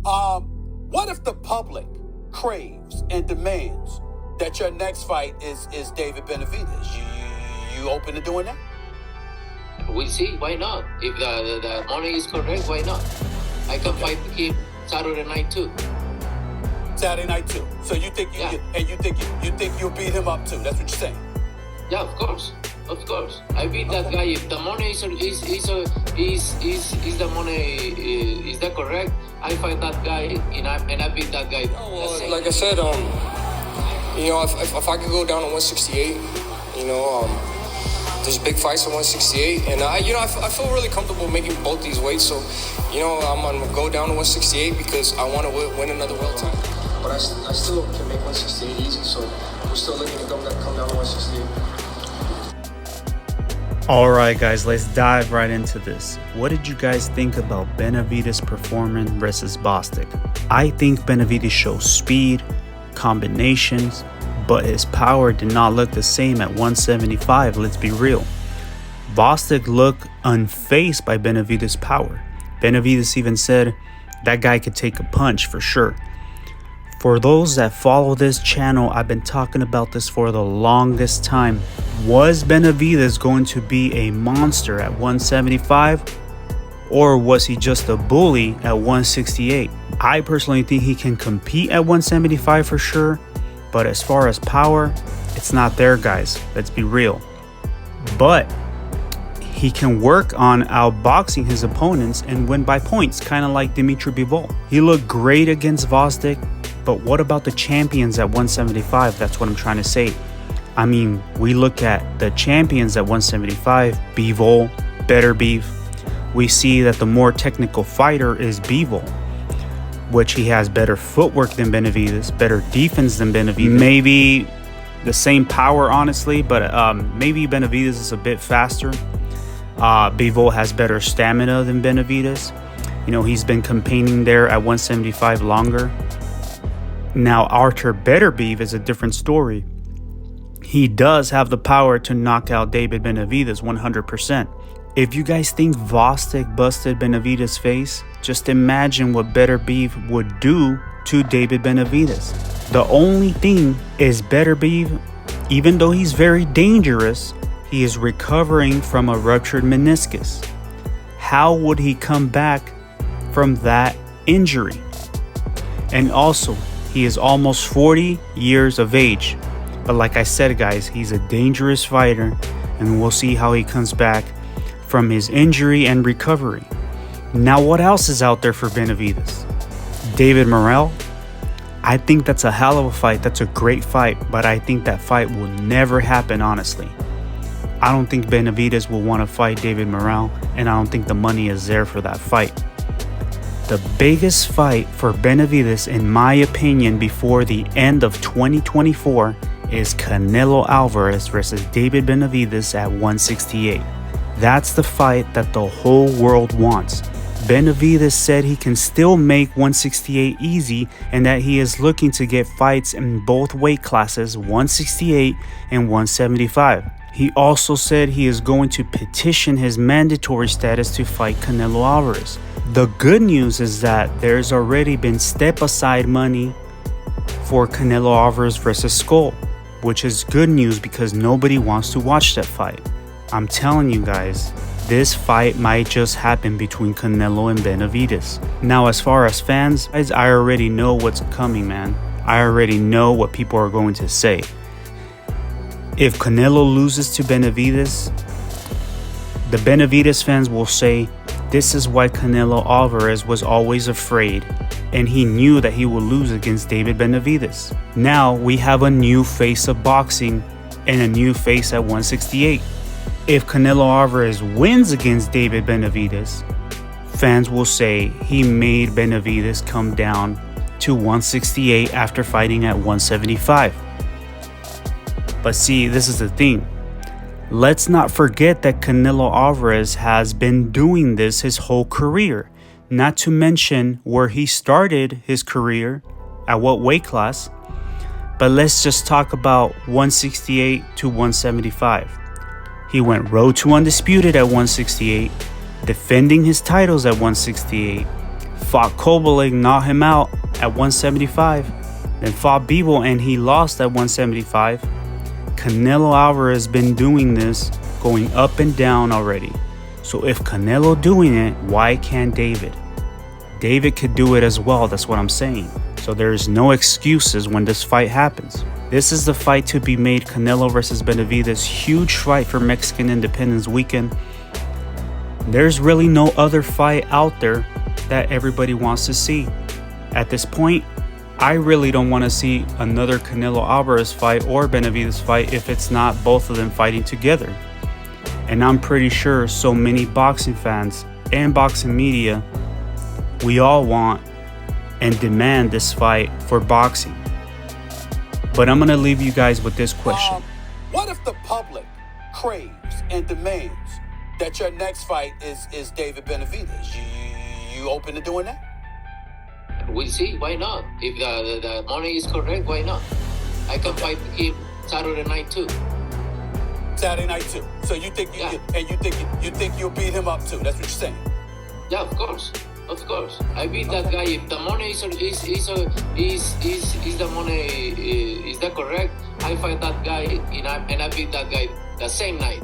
What if the public craves and demands that your next fight is David Benavidez? You open to doing that? We'll see. Why not? If the money is correct, why not? I can fight him Saturday night too. Saturday night too. So you think you think you'll beat him up too? That's what you're saying? Yeah, of course. I beat that guy. If the money is the money is that correct? I fight that guy and I beat that guy. Like I said, if I could go down to 168, there's big fights at 168, and I feel really comfortable making both these weights. So, I'm gonna go down to 168 because I want to win another world title. But I still can make 168 easy. So we're still looking to come down to 168. All right, guys, let's dive right into this. What did you guys think about Benavidez' performance versus Bostic? I think Benavidez shows speed, combinations, but his power did not look the same at 175, let's be real. Bostic looked unfazed by Benavidez' power. Benavidez even said that guy could take a punch for sure. For those that follow this channel, I've been talking about this for the longest time. Was Benavidez going to be a monster at 175? Or was he just a bully at 168? I personally think he can compete at 175 for sure. But as far as power, it's not there, guys. Let's be real. But he can work on outboxing his opponents and win by points, kind of like Dimitri Bivol. He looked great against Bostic. But what about the champions at 175? That's what I'm trying to say. I mean, we look at the champions at 175, Bivol, Better Beef. We see that the more technical fighter is Bivol, which he has better footwork than Benavidez, better defense than Benavidez. Maybe the same power, honestly, but maybe Benavidez is a bit faster. Bivol has better stamina than Benavidez. He's been campaigning there at 175 longer. Now, Artur Beterbiev is a different story. He does have the power to knock out David Benavidez 100%. If you guys think Bostic busted Benavidez' face, just imagine what Beterbiev would do to David Benavidez. The only thing is Beterbiev, even though he's very dangerous, he is recovering from a ruptured meniscus. How would he come back from that injury? And also, he is almost 40 years of age. But like I said, guys, he's a dangerous fighter, and we'll see how he comes back from his injury and recovery. Now, what else is out there for Benavidez? David Morrell. I think that's a hell of a fight. That's a great fight, but I think that fight will never happen, honestly. I don't think Benavidez will want to fight David Morrell, and I don't think the money is there for that fight. The biggest fight for Benavidez, in my opinion, before the end of 2024 is Canelo Alvarez versus David Benavidez at 168. That's the fight that the whole world wants. Benavidez said he can still make 168 easy and that he is looking to get fights in both weight classes, 168 and 175. He also said he is going to petition his mandatory status to fight Canelo Alvarez. The good news is that there's already been step-aside money for Canelo Alvarez versus Skull, which is good news because nobody wants to watch that fight. I'm telling you guys, this fight might just happen between Canelo and Benavidez. Now, as far as fans, guys, I already know what's coming, man. I already know what people are going to say. If Canelo loses to Benavidez, the Benavidez fans will say, this is why Canelo Alvarez was always afraid, and he knew that he would lose against David Benavidez. Now we have a new face of boxing and a new face at 168. If Canelo Alvarez wins against David Benavidez, fans will say he made Benavidez come down to 168 after fighting at 175. But see, this is the thing. Let's not forget that Canelo Alvarez has been doing this his whole career. Not to mention where he started his career, at what weight class. But let's just talk about 168 to 175. He went road to undisputed at 168, defending his titles at 168, fought Kovalik, knocked him out at 175, then fought Bivol and he lost at 175. Canelo Alvarez has been doing this, going up and down already. So if Canelo doing it, why can't David? David could do it as well, that's what I'm saying. So there's no excuses when this fight happens. This is the fight to be made, Canelo versus Benavidez. Huge fight for Mexican Independence Weekend. There's really no other fight out there that everybody wants to see. At this point, I really don't want to see another Canelo Alvarez fight or Benavidez fight if it's not both of them fighting together. And I'm pretty sure so many boxing fans and boxing media, we all want and demand this fight for boxing. But I'm going to leave you guys with this question. What if the public craves and demands that your next fight is David Benavidez? You open to doing that? We'll see. Why not? If the money is correct, why not? I can fight him Saturday night too. Saturday night too. So you think you think you'll beat him up too? That's what you're saying? Yeah, of course. Of course. I beat that guy. If the money is the money is that correct? I fight that guy and I beat that guy the same night.